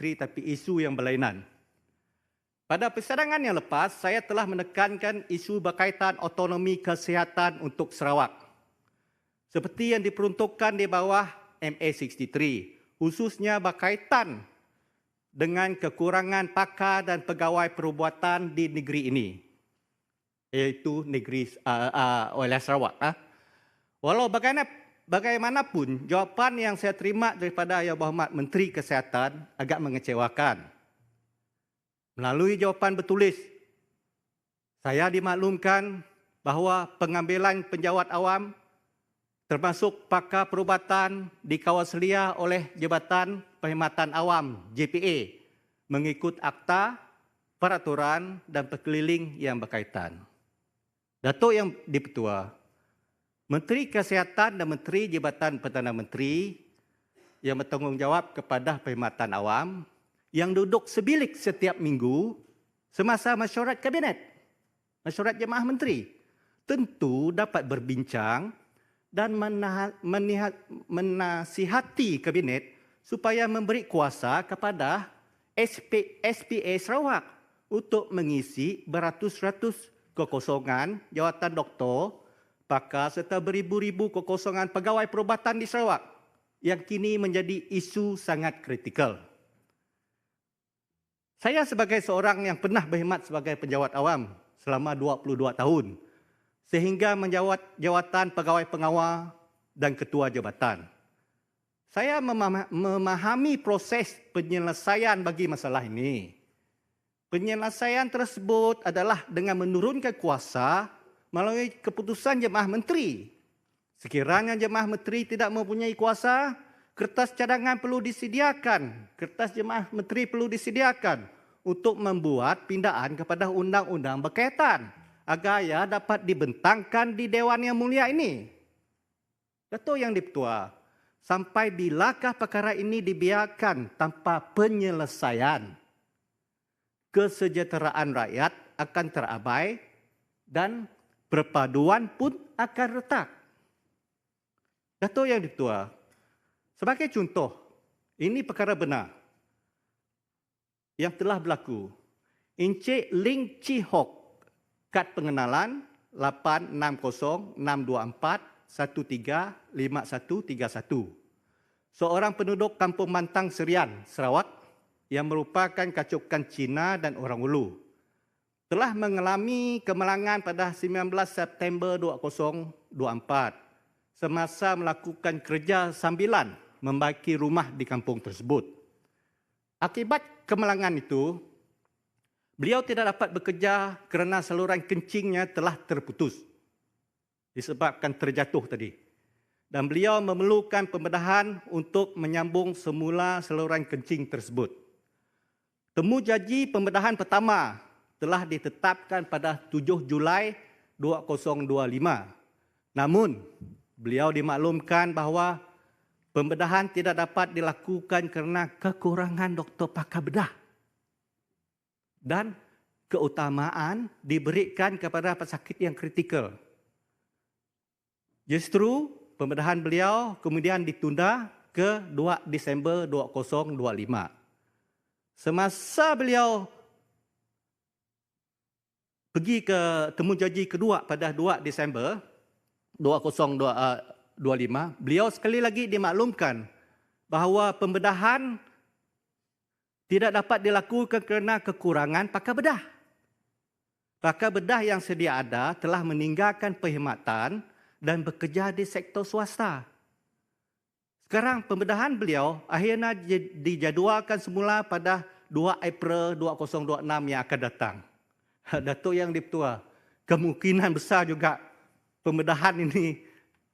tapi isu yang berlainan. Pada persidangan yang lepas, saya telah menekankan isu berkaitan autonomi kesihatan untuk Sarawak. Seperti yang diperuntukkan di bawah MA63, khususnya berkaitan dengan kekurangan pakar dan pegawai perubatan di negeri ini, iaitu negeri wilayah Sarawak. Walau bagaimanapun, jawapan yang saya terima daripada Yang Berhormat Menteri Kesihatan agak mengecewakan. Melalui jawapan bertulis, saya dimaklumkan bahawa pengambilan penjawat awam termasuk pakar perubatan dikawaslia oleh Jabatan Perkhidmatan Awam JPA mengikut akta, peraturan dan perkeliling yang berkaitan. Datuk Yang di-Pertua, Menteri Kesihatan dan Menteri Jabatan Perdana Menteri yang bertanggungjawab kepada Perkhidmatan Awam yang duduk sebilik setiap minggu semasa mesyuarat Kabinet, mesyuarat Jemaah Menteri, tentu dapat berbincang dan menasihati Kabinet supaya memberi kuasa kepada SPA Sarawak untuk mengisi beratus-ratus kekosongan jawatan doktor, pakar serta beribu-ribu kekosongan pegawai perubatan di Sarawak yang kini menjadi isu sangat kritikal. Saya sebagai seorang yang pernah berkhidmat sebagai penjawat awam selama 22 tahun sehingga menjawat jawatan pegawai pengawal dan ketua jabatan. Saya memahami proses penyelesaian bagi masalah ini. Penyelesaian tersebut adalah dengan menurunkan kuasa melalui keputusan Jemaah Menteri. Sekiranya Jemaah Menteri tidak mempunyai kuasa, kertas cadangan perlu disediakan, kertas Jemaah Menteri perlu disediakan untuk membuat pindaan kepada undang-undang berkaitan agar ia dapat dibentangkan di Dewan Yang Mulia ini. Datuk Yang di-Pertua, sampai bilakah perkara ini dibiarkan tanpa penyelesaian? Kesejahteraan rakyat akan terabai dan perpaduan pun akan retak. Datuk Yang di-Pertua, sebagai contoh, ini perkara benar yang telah berlaku. Encik Ling Chi Hock, kad pengenalan 860624135131. Seorang penduduk Kampung Mantang Serian, Sarawak yang merupakan kacukan Cina dan orang Ulu, telah mengalami kemalangan pada 19 September 2024 semasa melakukan kerja sambilan membaiki rumah di kampung tersebut. Akibat kemalangan itu, beliau tidak dapat bekerja kerana saluran kencingnya telah terputus disebabkan terjatuh tadi. Dan beliau memerlukan pembedahan untuk menyambung semula saluran kencing tersebut. Temu janji pembedahan pertama telah ditetapkan pada 7 Julai 2025. Namun, beliau dimaklumkan bahawa pembedahan tidak dapat dilakukan kerana kekurangan doktor pakar bedah. Dan keutamaan diberikan kepada pesakit yang kritikal. Justru pembedahan beliau kemudian ditunda ke 2 Disember 2025. Semasa beliau pergi ke temu janji kedua pada 2 Disember 2025, beliau sekali lagi dimaklumkan bahawa pembedahan tidak dapat dilakukan kerana kekurangan pakar bedah. Pakar bedah yang sedia ada telah meninggalkan perkhidmatan dan bekerja di sektor swasta. Sekarang pembedahan beliau akhirnya dijadualkan semula pada 2 April 2026 yang akan datang. Datuk Yang di-Pertua, kemungkinan besar juga pembedahan ini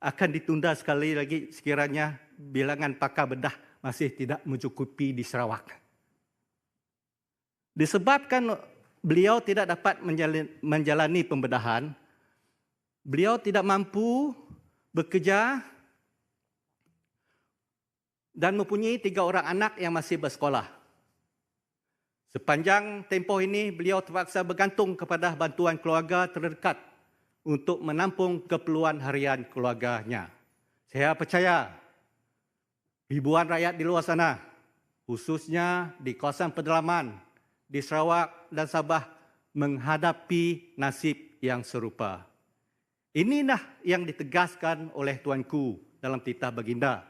akan ditunda sekali lagi sekiranya bilangan pakar bedah masih tidak mencukupi di Sarawak. Disebabkan beliau tidak dapat menjalani pembedahan, beliau tidak mampu bekerja dan mempunyai 3 orang anak yang masih bersekolah. Sepanjang tempoh ini, beliau terpaksa bergantung kepada bantuan keluarga terdekat untuk menampung keperluan harian keluarganya. Saya percaya ribuan rakyat di luar sana khususnya di kawasan pedalaman di Sarawak dan Sabah menghadapi nasib yang serupa. Inilah yang ditegaskan oleh Tuanku dalam titah baginda.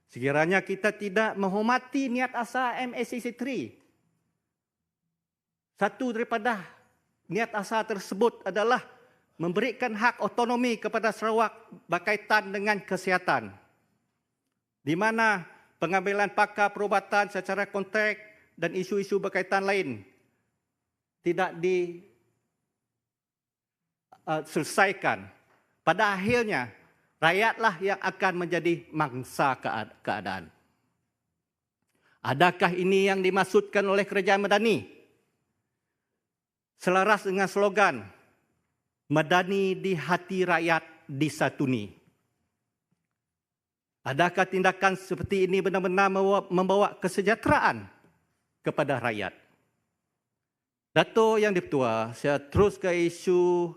Sekiranya kita tidak menghormati niat asal MACC3, satu daripada niat asal tersebut adalah memberikan hak otonomi kepada Sarawak berkaitan dengan kesihatan, di mana pengambilan pakar perubatan secara kontrak dan isu-isu berkaitan lain tidak diselesaikan. Pada akhirnya, rakyatlah yang akan menjadi mangsa keadaan. Adakah ini yang dimaksudkan oleh kerajaan Madani? Selaras dengan slogan, Madani di hati rakyat disatuni. Adakah tindakan seperti ini benar-benar membawa kesejahteraan kepada rakyat? Dato' Yang di-Pertua, saya terus ke isu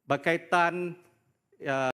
berkaitan